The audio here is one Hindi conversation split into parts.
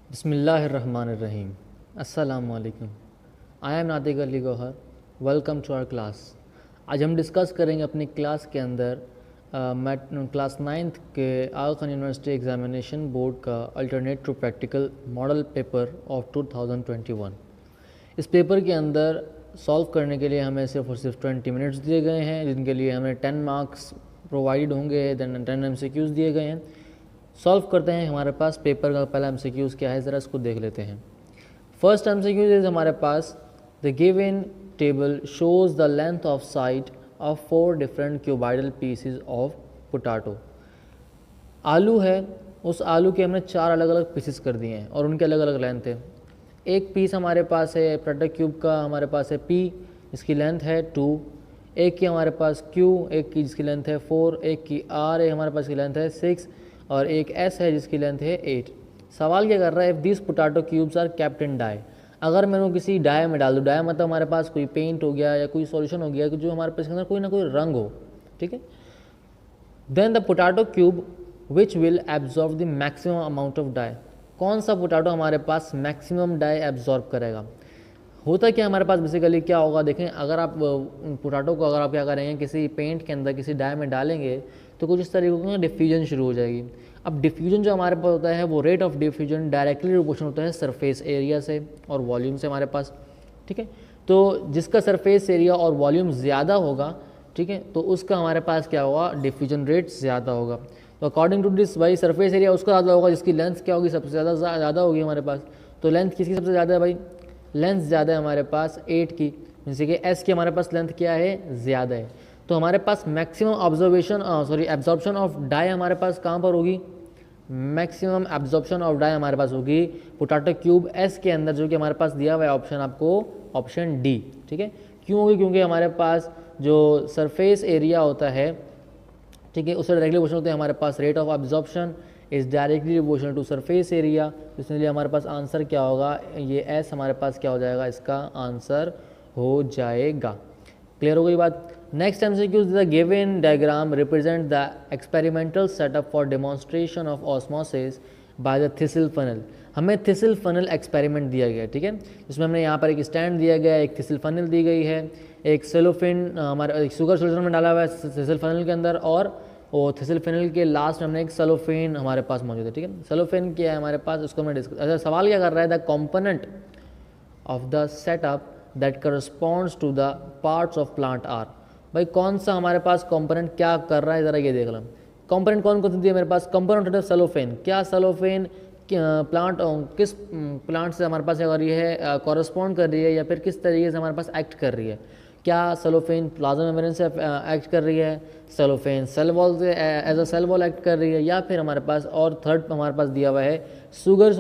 बिस्मिल्लाहिर्रहमानिर्रहीम। अस्सलामु अलैकुम। I am Natiq Ali Gauhar. Welcome to our class. आज हम डिस्कस करेंगे अपनी क्लास के अंदर क्लास 9th के Aga Khan university examination board का alternate to practical model paper of 2021। इस पेपर के अंदर सॉल्व करने के लिए हमें सिर्फ और सिर्फ 20 मिनट्स दिए गए हैं, जिनके लिए हमें 10 मार्क्स प्रोवाइड होंगे, देन 10 MCQs दिए गए हैं। सॉल्व करते हैं। हमारे पास पेपर का पहला MCQs क्या है, ज़रा इसको देख लेते हैं। फर्स्ट MCQs इज हमारे पास the given table shows the length of side of 4 different cuboidal pieces of potato. आलू है, उस आलू के हमने 4 अलग अलग पीसेस कर दिए हैं और उनके अलग अलग लेंथ है। एक पीस हमारे पास है पोटैटो क्यूब का, हमारे पास है P, इसकी लेंथ है 2। एक की हमारे पास Q, एक की जिसकी लेंथ है 4। एक की R है, हमारे पास की लेंथ है 6। और एक S है जिसकी लेंथ है 8। सवाल क्या कर रहा है, if this potato cubes are kept in dye. अगर मैं उनको किसी डाई में डाल दूँ, डाई मतलब हमारे पास कोई पेंट हो गया या कोई सॉल्यूशन हो गया जो हमारे पास के अंदर कोई ना कोई रंग हो, ठीक है। Then the potato cube which will absorb the maximum amount of dye. कौन सा पोटैटो हमारे पास मैक्सिमम डाई एब्जॉर्ब करेगा। होता क्या हमारे पास बेसिकली क्या होगा, देखें, अगर आप पोटैटो को अगर आप क्या करेंगे किसी पेंट के अंदर किसी डाई में डालेंगे तो कुछ इस तरीके का डिफ्यूजन शुरू हो जाएगी। अब डिफ्यूजन जो हमारे पास होता है वो rate of diffusion directly proportional होता है सरफेस एरिया से और वॉल्यूम से हमारे पास, ठीक है। तो जिसका सरफेस एरिया और वॉल्यूम ज़्यादा होगा, ठीक है, तो उसका हमारे पास क्या होगा, डिफ्यूजन रेट ज़्यादा होगा। तो अकॉर्डिंग टू दिस भाई सरफेस एरिया उसका ज़्यादा होगा जिसकी लेंथ क्या होगी, सबसे ज़्यादा होगी हमारे पास। तो लेंथ किसकी सबसे ज़्यादा है भाई, लेंथ ज़्यादा है हमारे पास 8 की, जैसे कि S की हमारे पास लेंथ क्या है, ज़्यादा है। तो हमारे पास मैक्सिमम एब्जॉर्प्शन ऑफ डाई हमारे पास कहाँ पर होगी, मैक्सिमम एब्जॉर्प्शन ऑफ डाई हमारे पास होगी पोटैटो क्यूब S के अंदर, जो कि हमारे पास दिया हुआ है ऑप्शन आपको, ऑप्शन D, ठीक है। क्यों होगी, क्योंकि हमारे पास जो सरफेस एरिया होता है, ठीक है, उससे डायरेक्टली प्रोपोर्शनल होता है हमारे पास rate of absorption is directly proportional to surface area. इसलिए हमारे पास आंसर क्या होगा, ये S हमारे पास क्या हो जाएगा, इसका आंसर हो जाएगा। क्लियर हो गई बात। Next MCQ, the given diagram represent the experimental setup for demonstration of osmosis by the thistle funnel. हमें थिसल फनल एक्सपेरिमेंट दिया गया है, ठीक है, जिसमें हमने यहाँ पर एक स्टैंड दिया गया है, एक थिसल फनल दी गई है, एक सेलोफिन हमारे एक शुगर सोल्यूशन में डाला हुआ है थिसल फनल के अंदर, और वो थिसल फनल के लास्ट में हमने एक सेलोफेन हमारे पास मौजूद है, ठीक है। सेलोफेन क्या है हमारे पास, उसको हमने डिस्कस। अच्छा, सवाल क्या कर रहा है, the component of the setup that corresponds to the parts of plant are. भाई कौन सा हमारे पास कंपोनेंट क्या कर रहा है, ज़रा ये देख लो। कंपोनेंट कौन कौन सी है मेरे पास, कंपोनेंट है सेलोफेन। क्या सेलोफेन प्लांट किस प्लांट से हमारे पास क्या कर रही है, कॉरस्पॉन्ड कर रही है, या फिर किस तरीके से हमारे पास एक्ट कर रही है। क्या सेलोफेन प्लाज्मा मेम्ब्रेन से एक्ट कर रही है, सेलोफेन सेल वॉल से as a cell wall act कर रही है, या फिर हमारे पास और थर्ड हमारे पास दिया हुआ है sugar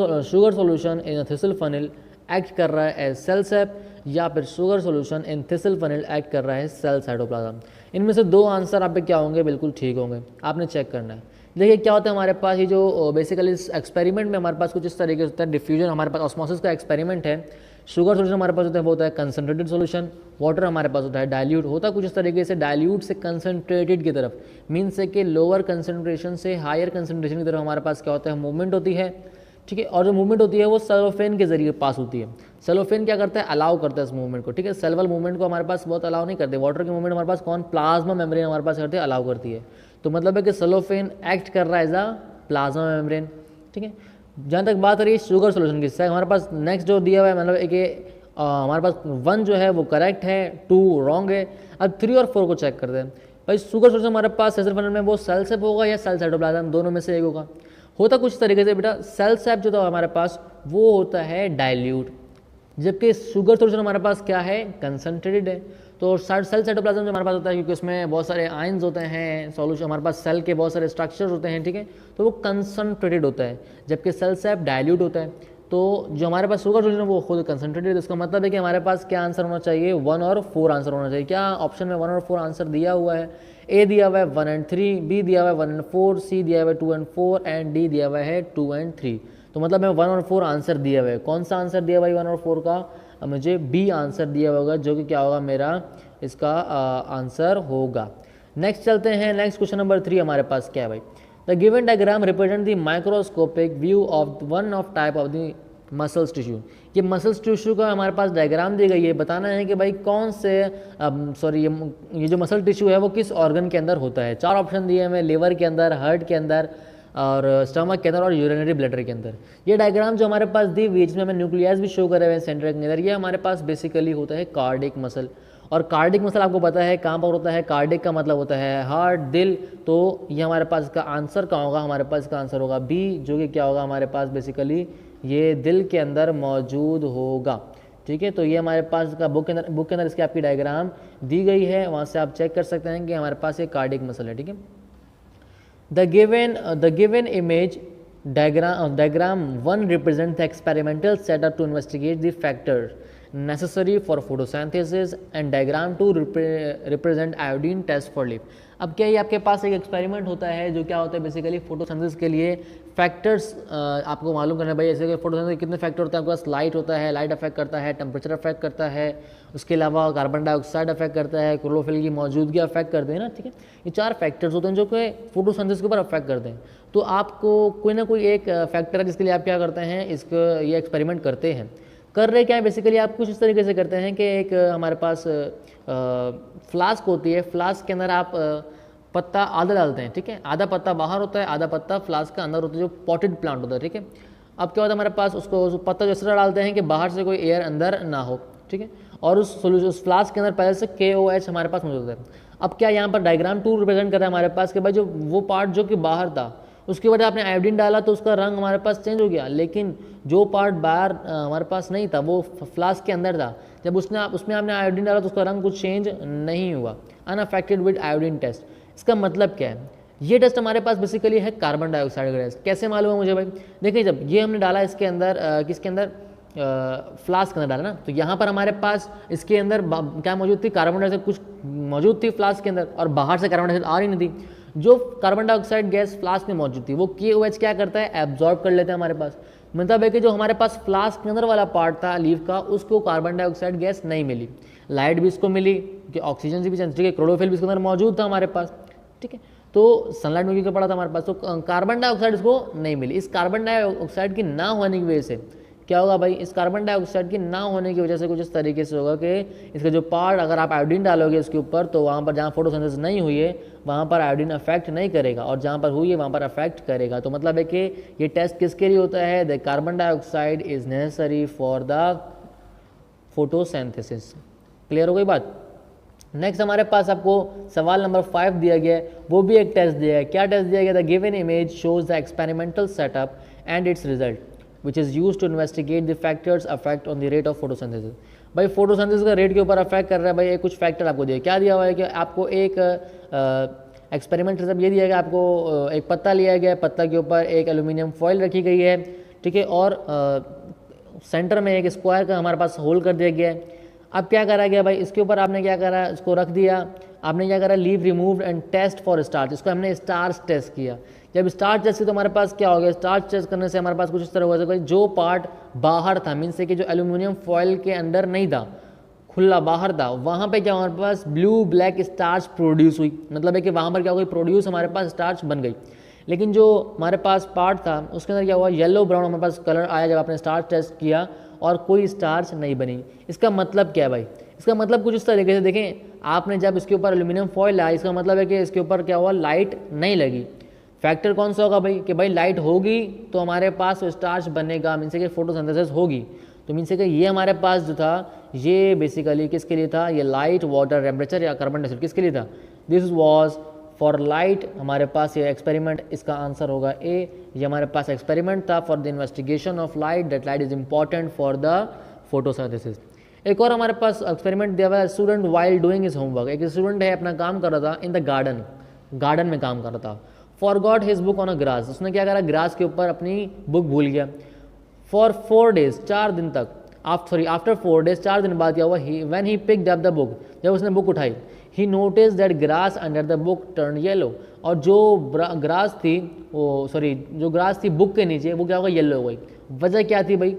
solution in thistle funnel act कर रहा है एज सेल सेप, या फिर sugar solution in thistle funnel act कर रहा है सेल साइटोप्लाज्म। इनमें से 2 आंसर आप पे क्या होंगे, बिल्कुल ठीक होंगे, आपने चेक करना है। देखिए क्या होता है हमारे पास, ये जो बेसिकली इस एक्सपेरिमेंट में हमारे पास कुछ इस तरीके से होता है, डिफ्यूजन हमारे पास ऑस्मोसिस का एक्सपेरिमेंट है। शुगर सोल्यूशन हमारे पास होता है वो होता है कंसनट्रेटेड सोल्यूशन, वाटर हमारे पास होता है डाइल्यूट। होता कुछ इस तरीके से डाइल्यूट से कंसनट्रेटेड की तरफ, मीन्स से कि लोअर कंसनट्रेशन से हायर कंसनट्रेशन की तरफ हमारे पास क्या होता है, मूवमेंट होती है, ठीक है। और जो मूवमेंट होती है वो सेलोफेन के जरिए पास होती है। सेलोफेन क्या करता है, अलाउ करता है इस मूवमेंट को, ठीक है। सेल वॉल मूवमेंट को हमारे पास बहुत अलाउ नहीं करते। वाटर की मूवमेंट हमारे पास कौन, प्लाज्मा मेम्ब्रेन हमारे पास करते हैं, अलाउ करती है। तो मतलब है कि सेलोफेन एक्ट कर रहा है एज अ प्लाज्मा मेम्ब्रेन, ठीक है। जहाँ तक बात रही शुगर सोल्यूशन की, हमारे पास नेक्स्ट जो दिया हुआ है, मतलब एक हमारे पास 1 जो है वो करेक्ट है, 2 रॉन्ग है। अब 3 और 4 को चेक करते हैं। भाई शुगर सोल्यूशन हमारे पास थिसल फनल में वो सेल सेप होगा या सेल साइटोप्लाज्म, दोनों में से एक होगा। होता कुछ तरीके से बेटा, सेल सेप जो था हमारे पास वो होता है डाइल्यूट, जबकि शुगर सोल्यूशन हमारे पास क्या है, कंसनट्रेटेड है। तो सेल साइटोप्लाज्म जो हमारे पास होता है, क्योंकि उसमें बहुत सारे आयंस होते हैं, सॉल्यूशन हमारे पास सेल के बहुत सारे स्ट्रक्चर्स होते हैं, ठीक है, तो वो कंसनट्रेटेड होता है, जबकि सेल सेप डाइल्यूट होता है। तो जो हमारे पास शुगर सोल्यूशन है वो खुद कंसनट्रेटेड है। इसका मतलब है कि हमारे पास क्या आंसर होना चाहिए, 1 और 4 आंसर होना चाहिए। क्या ऑप्शन में 1 और 4 आंसर दिया हुआ है, ए दिया हुआ है 1 एंड 3, बी दिया हुआ है 1 एंड 4, सी दिया हुआ है 2 एंड 4, एंड डी दिया हुआ है 2 एंड 3। तो मतलब मैं 1 और 4 आंसर दिया हुआ है। कौन सा आंसर दिया हुआ है 1 और 4 का, मुझे बी आंसर दिया होगा, जो कि क्या होगा मेरा इसका आंसर होगा। नेक्स्ट चलते हैं, नेक्स्ट क्वेश्चन नंबर 3 हमारे पास क्या है भाई, the given diagram represent the microscopic view of one of type of the muscles tissue. ये मसल्स टिश्यू का हमारे पास डायग्राम दी गई है, बताना है कि भाई कौन से ये जो मसल टिश्यू है वो किस ऑर्गन के अंदर होता है। 4 ऑप्शन दिए हमें, लिवर के अंदर, हार्ट के अंदर और स्टमक के अंदर और यूरिनरी ब्लैडर के अंदर। ये डायग्राम जो हमारे पास दी हुई है जिसमें हमें न्यूक्लियस भी शो करे हुए हैं सेंटर के अंदर, ये हमारे पास बेसिकली होता है कार्डिक मसल। और कार्डिक मसल आपको पता है कहाँ पर होता है, कार्डिक का मतलब होता है हार्ट, दिल। तो ये हमारे पास इसका आंसर कहाँ होगा, हमारे पास इसका आंसर होगा बी, जो कि क्या होगा हमारे पास बेसिकली ये दिल के अंदर मौजूद होगा। ठीक है, तो ये हमारे पास का बुक के अंदर इसकी आपकी डायग्राम दी गई है, वहाँ से आप चेक कर सकते हैं कि हमारे पास ये कार्डिक मसल है। ठीक है, the given image diagram 1 represents the experimental setup to investigate the factors necessary for photosynthesis and diagram 2 represent iodine test for leaf। अब क्या ये आपके पास एक एक्सपेरिमेंट होता है जो क्या होता है बेसिकली फोटोसिंथेसिस के लिए फैक्टर्स आपको मालूम करना है। भाई ऐसे फोटोसिंथेसिस कितने फैक्टर होते हैं आपके पास, लाइट होता है, लाइट अफेक्ट करता है, टेम्परेचर अफेक्ट करता है, उसके अलावा कार्बन डाइऑक्साइड अफेक्ट करता है, क्लोरोफिल की मौजूदगी अफेक्ट करते हैं ना। ठीक है, ये 4 फैक्टर्स होते हैं जो कि फोटोसिंथेसिस के ऊपर अफेक्ट करते हैं। तो आपको कोई ना कोई एक फैक्टर है जिसके लिए आप क्या करते हैं, इसको ये एक्सपेरिमेंट करते हैं। कर रहे क्या है बेसिकली, आप कुछ इस तरीके से करते हैं कि एक हमारे पास फ्लास्क होती है, फ्लास्क के अंदर आप पत्ता आधा डालते हैं। ठीक है, आधा पत्ता बाहर होता है, आधा पत्ता फ्लास्क का अंदर होता है, जो पॉटेड प्लांट होता है। ठीक है, अब क्या होता है हमारे पास उसको पत्ता जिस तरह डालते हैं कि बाहर से कोई एयर अंदर ना हो। ठीक है, और उस फ्लास्क के अंदर पहले से KOH हमारे पास मौजूद है। अब क्या यहाँ पर डायग्राम 2 रिप्रेजेंट कर रहा है हमारे पास कि भाई जो वो पार्ट जो कि बाहर था उसके बाद आपने आयोडीन डाला तो उसका रंग हमारे पास चेंज हो गया, लेकिन जो पार्ट बाहर हमारे पास नहीं था वो फ्लास्क के अंदर था, जब उसमें आपने आयोडीन डाला तो उसका रंग कुछ चेंज नहीं हुआ। Unaffected with iodine test. इसका मतलब क्या है, ये टेस्ट हमारे पास बेसिकली है कार्बन डाइऑक्साइड का टेस्ट। कैसे मालूम है मुझे भाई, देखिए जब ये हमने डाला इसके अंदर किसके अंदर, फ्लास्क के अंदर डाला ना, तो यहाँ पर हमारे पास इसके अंदर क्या मौजूद थी, कार्बन डाइऑक्साइड कुछ मौजूद थी फ्लास्क के अंदर, और बाहर से कार्बन डाइऑक्साइड आ रही नहीं थी। जो कार्बन डाइऑक्साइड गैस फ्लास्क में मौजूद थी वो KOH क्या करता है, एब्जॉर्ब कर लेते हैं हमारे पास। मतलब है कि जो हमारे पास फ्लास्क के अंदर वाला पार्ट था लीफ का, उसको कार्बन डाइऑक्साइड गैस नहीं मिली, लाइट भी इसको मिली कि ऑक्सीजन से भी चेंज, ठीक है, क्लोरोफिल भी इसके अंदर मौजूद था हमारे पास। ठीक है, तो सनलाइट में भी पड़ा था हमारे पास, तो कार्बन डाइऑक्साइड इसको नहीं मिली। इस कार्बन डाइऑक्साइड की ना होने की वजह से क्या होगा भाई, इस कार्बन डाइऑक्साइड की ना होने की वजह से कुछ इस तरीके से होगा कि इसका जो पार्ट, अगर आप आयोडीन डालोगे इसके ऊपर तो वहाँ पर जहाँ फोटोसिंथेसिस नहीं हुई है वहाँ पर आयोडीन अफेक्ट नहीं करेगा, और जहाँ पर हुई है वहाँ पर अफेक्ट करेगा। तो मतलब है कि ये टेस्ट किसके लिए होता है, the carbon dioxide is necessary for the photosynthesis. Clear हो गई बात। नेक्स्ट हमारे पास आपको सवाल नंबर 5 दिया गया है, वो भी एक टेस्ट दिया है। क्या टेस्ट दिया गया, the given image shows the experimental setup and it's result which is used to investigate the factors affect on the rate of photosynthesis। भाई फोटोसिंथेसिस का रेट के ऊपर अफेक्ट कर रहा है। भाई कुछ फैक्टर आपको दिया, क्या दिया हुआ है कि आपको एक एक्सपेरिमेंट सब ये दिया गया, आपको एक पत्ता लिया गया है, पत्ता के ऊपर एक एल्यूमिनियम फॉइल रखी गई है। ठीक है, और सेंटर में एक स्क्वायर का हमारे पास होल कर दिया गया है। अब क्या करा गया भाई, इसके ऊपर आपने क्या करा, इसको रख दिया, आपने क्या करा, leave remove and test for starch. इसको हमने स्टार्च टेस्ट किया। जब स्टार्च टेस्ट की तो हमारे पास क्या हो गया, स्टार्च टेस्ट करने से हमारे पास कुछ इस तरह हुआ भाई, जो पार्ट बाहर था, मीन से कि जो एल्यूमिनियम फॉइल के अंदर नहीं था, खुला बाहर था, वहाँ पे क्या हमारे पास ब्लू ब्लैक स्टार्च प्रोड्यूस हुई। मतलब है कि वहाँ पर क्या हुई, प्रोड्यूस हमारे पास स्टार्च बन गई। लेकिन जो हमारे पास पार्ट था उसके अंदर क्या हुआ, येलो ब्राउन हमारे पास कलर आया जब आपने स्टार्च टेस्ट किया, और कोई स्टार्च नहीं बनी। इसका मतलब क्या है भाई, इसका मतलब कुछ इस तरीके से देखें, आपने जब इसके ऊपर एल्यूमिनियम फॉइल लाया, इसका मतलब है कि इसके ऊपर क्या हुआ, लाइट नहीं लगी। फैक्टर कौन सा होगा भाई, कि भाई लाइट होगी तो हमारे पास स्टार्च बनेगा, मीन से कि फोटोसिंथेसिस होगी। तो मीन से कि ये हमारे पास जो था ये बेसिकली किसके लिए था, ये लाइट, वाटर, टेम्परेचर या कार्बन डाइऑक्साइड किसके लिए था, दिस वाज फॉर लाइट। हमारे पास ये एक्सपेरिमेंट, इसका आंसर होगा ए। ये हमारे पास एक्सपेरिमेंट था for the investigation of light, that light is important for the photosynthesis. एक और हमारे पास एक्सपेरिमेंट दिया हुआ है, student while doing his homework. एक स्टूडेंट है अपना काम कर रहा था इन द गार्डन में काम कर रहा था। Forgot his book on a grass, उसने क्या करा, ग्रास के ऊपर अपनी बुक भूल गया। फॉर 4 days 4 दिन तक, आफ्टर 4 days 4 दिन बाद क्या हुआ, when he picked up the book, जब उसने बुक उठाई, he notice that grass under the book turn yellow, और जो ग्रास थी जो ग्रास थी बुक के नीचे वो क्या होगा, येलो हो गई। वजह क्या थी भाई,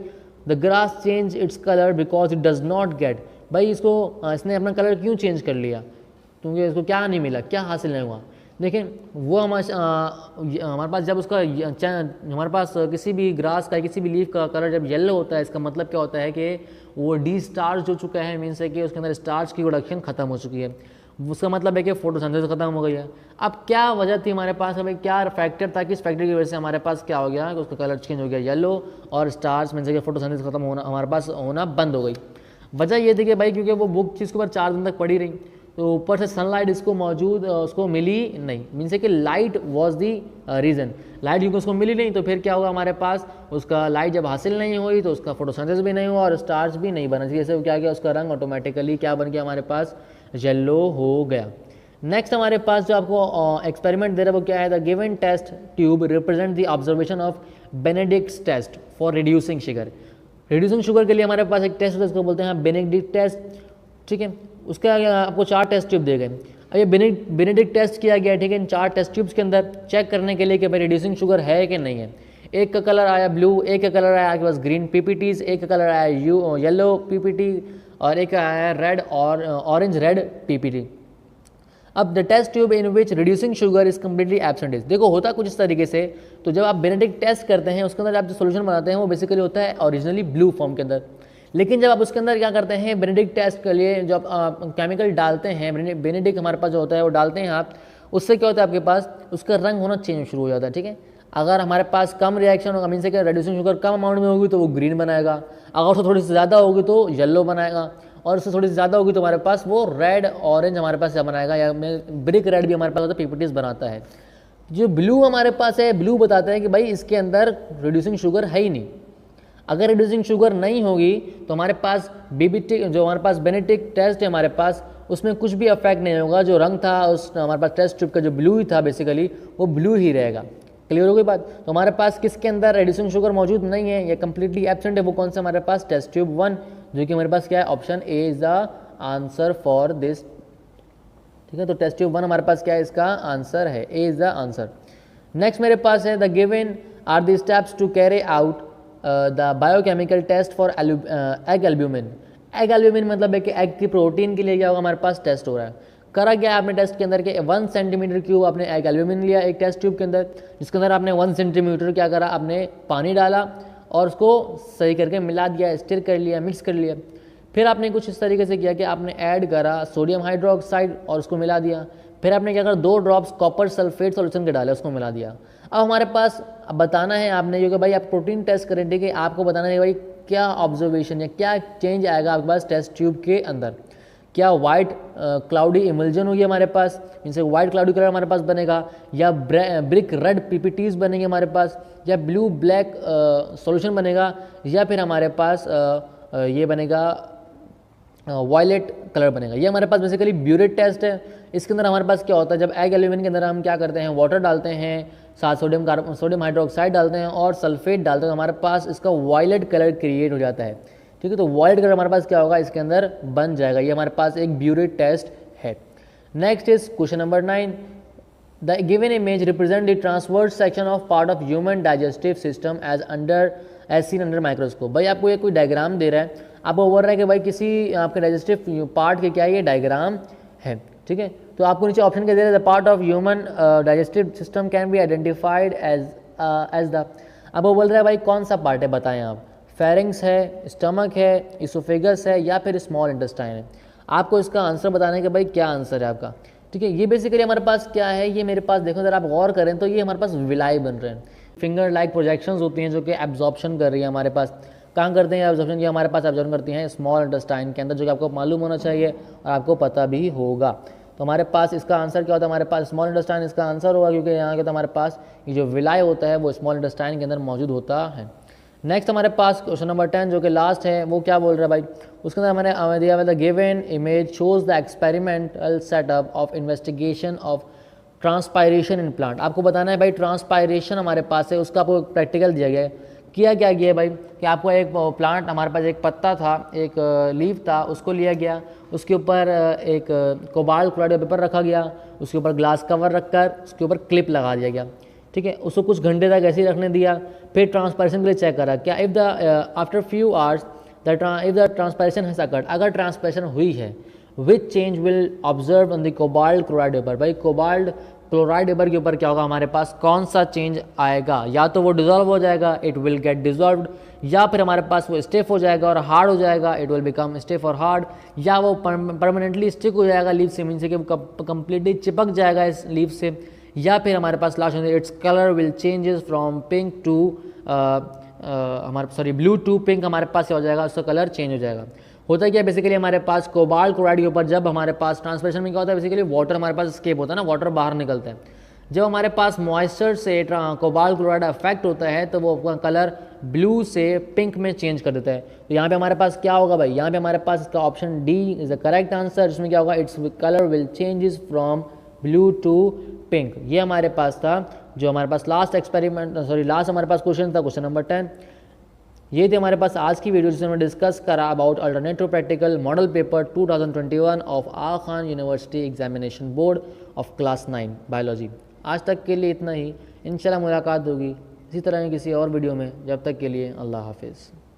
the grass change its colour because it does not gate, भाई इसने अपना कलर क्यों चेंज कर लिया, क्योंकि इसको क्या नहीं मिला, क्या हासिल नहीं हुआ, देखें वो हमारे पास जब उसका हमारे पास किसी भी ग्रास का किसी भी लीफ का कलर जब येलो होता है, इसका मतलब क्या होता है कि वो डी स्टार्च हो चुका है, मीन्स है कि उसके अंदर स्टार्च की प्रोडक्शन खत्म हो चुकी है। उसका मतलब है कि फोटोसिंथेसिस खत्म हो गई है। अब क्या वजह थी हमारे पास, हमें क्या फैक्टर था कि इस फैक्टर की वजह से हमारे पास क्या हो गया कि उसका कलर चेंज हो गया येलो और स्टार्च मीन्स कि फोटोसिंथेसिस खत्म होना हमारे पास होना बंद हो गई। वजह ये थी कि भाई क्योंकि वो बुक चीज़ के ऊपर 4 दिन तक पड़ी रही, तो ऊपर से सनलाइट इसको उसको मिली नहीं, मीन्स है कि light was the reason. Light क्योंकि उसको मिली नहीं तो फिर क्या होगा हमारे पास, उसका लाइट जब हासिल नहीं हुई तो उसका फोटोसिंथेसिस भी नहीं हुआ और स्टार्च भी नहीं बना, जैसे क्या गया उसका रंग ऑटोमेटिकली क्या बन गया हमारे पास, येलो हो गया। नेक्स्ट हमारे पास जो आपको एक्सपेरिमेंट दे रहा है वो क्या है, the given test tube represent the observation of Benedict test for reducing sugar. Reducing sugar के लिए हमारे पास एक टेस्ट होता है, इसको बोलते हैं बेनेडिक्ट टेस्ट। ठीक है, उसका आपको 4 टेस्ट ट्यूब दे गए। अब ये बेनेडिक्ट टेस्ट किया गया, ठीक है, इन 4 टेस्ट ट्यूब्स के अंदर चेक करने के लिए कि भाई रिड्यूसिंग शुगर है कि नहीं है। एक का कलर आया ब्लू, एक का कलर आया आपके पास ग्रीन पीपीटीज, एक का कलर आया येलो पीपीटी और एक आया रेड और ऑरेंज रेड पीपीटी। अब the test tube in which reducing sugar is completely absent is, देखो होता कुछ इस तरीके से, तो जब आप बेनेडिक्ट टेस्ट करते हैं उसके अंदर आप जो सोल्यूशन बनाते हैं वो बेसिकली होता है ओरिजिनली ब्लू फॉर्म के अंदर, लेकिन जब आप उसके अंदर क्या करते हैं बेनेडिक्ट टेस्ट के लिए जब आप केमिकल डालते हैं, बेनेडिक्ट हमारे पास जो होता है वो डालते हैं आप, उससे क्या होता है आपके पास उसका रंग होना चेंज शुरू हो जाता है। ठीक है, अगर हमारे पास कम रिएक्शन होगा, मीन से क्या रिड्यूसिंग शुगर कम अमाउंट में होगी तो वो ग्रीन बनाएगा, अगर उससे थोड़ी सी ज़्यादा होगी तो येलो बनाएगा, और उससे थोड़ी सी ज़्यादा होगी तो हमारे पास वो रेड ऑरेंज हमारे पास क्या बनाएगा, या ब्रिक रेड भी हमारे पास होता है, पीपीटीज बनाता है। जो ब्लू हमारे पास है, ब्लू बताता है कि भाई इसके अंदर रिड्यूसिंग शुगर है ही नहीं। अगर रिड्यूसिंग शुगर नहीं होगी तो हमारे पास बीबीटी जो हमारे पास बेनेडिक्ट टेस्ट है हमारे पास, उसमें कुछ भी अफेक्ट नहीं होगा, जो रंग था उस हमारे पास टेस्ट ट्यूब का जो ब्लू ही था बेसिकली वो ब्लू ही रहेगा। क्लियर हो गई बात। तो हमारे पास किसके अंदर रिड्यूसिंग शुगर मौजूद नहीं है, ये कंप्लीटली एब्सेंट है, वो कौन सा हमारे पास टेस्ट ट्यूब 1, जो कि हमारे पास क्या है option A is the answer for this. ठीक है, तो टेस्ट ट्यूब 1 हमारे पास क्या है, इसका आंसर है, A is the answer. Next मेरे पास है the given are the steps to carry out the biochemical test for egg albumin. Egg albumin मतलब है कि एग की प्रोटीन के लिए क्या होगा हमारे पास टेस्ट हो रहा है। करा गया आपने टेस्ट के अंदर के 1 सेंटीमीटर क्यूब आपने एग एल्ब्यूमिन लिया एक टेस्ट ट्यूब के अंदर, जिसके अंदर आपने 1 सेंटीमीटर क्या करा, आपने पानी डाला और उसको सही करके मिला दिया, स्टिर कर लिया, मिक्स कर लिया। फिर आपने कुछ इस तरीके से किया कि आपने ऐड करा सोडियम हाइड्रोक्साइड और उसको मिला दिया। फिर आपने क्या करा, 2 ड्रॉप्स कॉपर सल्फेट सॉल्यूशन के डाले, उसको मिला दिया। अब हमारे पास अब बताना है आपने क्योंकि भाई आप प्रोटीन टेस्ट करें, ठीक है, आपको बताना है भाई क्या ऑब्जर्वेशन या क्या चेंज आएगा आपके पास टेस्ट ट्यूब के अंदर। क्या वाइट क्लाउडी इमल्जन होगी हमारे पास, इनसे वाइट क्लाउडी कलर हमारे पास बनेगा, या ब्रिक रेड पीपीटीज बनेंगे हमारे पास, या ब्लू ब्लैक सॉल्यूशन बनेगा, या फिर हमारे पास ये बनेगा वायलेट कलर बनेगा। ये हमारे पास बेसिकली ब्यूरेट टेस्ट है। इसके अंदर हमारे पास क्या होता है, जब एग एल्ब्यूमिन के अंदर हम क्या करते हैं, वाटर डालते हैं, साथ सोडियम हाइड्रोक्साइड डालते हैं और सल्फेट डालते हैं, तो हमारे पास इसका वायलेट कलर क्रिएट हो जाता है। ठीक है, तो वायलेट कलर हमारे पास क्या होगा, इसके अंदर बन जाएगा। ये हमारे पास एक ब्यूरेट टेस्ट है। Next is question number 9, the given image represent the transverse section of part of human digestive system as seen under microscope. भाई आपको ये कोई डायग्राम दे रहा है, आपको बोल रहा है कि भाई किसी आपके डाइजेस्टिव पार्ट के क्या ये डायग्राम है। ठीक है, तो आपको नीचे ऑप्शन क्या दे रहा है, the part of human digestive system can be identified as the. अब वो बोल रहा है भाई कौन सा पार्ट है बताएं आप, फेरिंग्स है, स्टमक है, इसोफेगस है, या फिर स्मॉल इंटेस्टाइन है। आपको इसका आंसर बताना है कि भाई क्या आंसर है आपका। ठीक है, ये बेसिकली हमारे पास क्या है, ये मेरे पास देखो अगर आप गौर करें तो ये हमारे पास विलाई बन रहे हैं, फिंगर लाइक प्रोजेक्शंस होती हैं जो कि एब्जॉर्प्शन कर रही है हमारे पास। कहाँ करते हैं एब्जॉर्प्शन, ये हमारे पास एब्जॉर्प्शन करती हैं स्मॉल इंटेस्टाइन के अंदर, जो कि आपको मालूम होना चाहिए और आपको पता भी होगा। तो हमारे पास इसका आंसर क्या होता है, हमारे पास स्मॉल इंटेस्टाइन इसका आंसर होगा, क्योंकि यहाँ के तो हमारे पास ये जो विलाई होता है वो स्मॉल इंटेस्टाइन के अंदर मौजूद होता है। नेक्स्ट हमारे पास क्वेश्चन नंबर 10 जो कि लास्ट है, वो क्या बोल रहा है भाई, उसके अंदर मैंने दिया हुआ the given image shows the experimental setup of investigation of transpiration in plant. आपको बताना है भाई ट्रांसपायरेशन हमारे पास है, उसका आपको प्रैक्टिकल दिया गया है। किया क्या गया है भाई कि आपको एक प्लांट, हमारे पास एक पत्ता था, एक लीफ था, उसको लिया गया, उसके ऊपर एक कोबाल्ट क्लोराइड पेपर रखा गया, उसके ऊपर ग्लास कवर रखकर उसके ऊपर क्लिप लगा दिया गया। ठीक है, उसको कुछ घंटे तक ऐसे ही रखने दिया, फिर ट्रांसपेरेशन के लिए चेक करा क्या if the after few hours if the transpiration has occurred, अगर ट्रांसपेरेशन हुई है which change will observe on the cobalt chloride paper. भाई कोबाल्ट क्लोराइड वेपर के ऊपर क्या होगा, हमारे पास कौन सा चेंज आएगा, या तो वो डिजॉल्व हो जाएगा, इट विल गेट डिजॉल्व्ड, या फिर हमारे पास वो स्टिफ हो जाएगा और हार्ड हो जाएगा, इट विल बिकम स्टिफ और हार्ड, या वो परमानेंटली स्टिक हो जाएगा लीफ से, मीन से कि कंप्लीटली चिपक जाएगा इस लीफ से, या फिर हमारे पास लास्ट में its colour will changes from pink to हमारे ब्लू टू पिंक, हमारे पास क्या हो जाएगा, उसका कलर चेंज हो जाएगा। होता है क्या बेसिकली हमारे पास कोबाल्ट क्लोराइड के ऊपर जब हमारे पास ट्रांसपिरेशन में क्या होता है, बेसिकली वाटर हमारे पास स्केप होता है ना, वाटर बाहर निकलता है। जब हमारे पास मॉइस्चर से कोबाल्ट क्लोराइड अफेक्ट होता है तो वो अपना कलर ब्लू से पिंक में चेंज कर देता है। तो यहाँ पे हमारे पास क्या होगा भाई, यहाँ पे हमारे पास इसका option D is the correct answer, जिसमें क्या होगा, its colour will changes from blue to pink. ये हमारे पास था जो हमारे पास लास्ट हमारे पास क्वेश्चन था, क्वेश्चन नंबर 10। ये थे हमारे पास आज की वीडियो जिसमें हमने डिस्कस करा about alternative practical model paper 2021 of Aga Khan university examination board of class 9 biology. आज तक के लिए इतना ही, इंशाल्लाह मुलाकात होगी इसी तरह की किसी और वीडियो में। जब तक के लिए अल्लाह हाफिज़।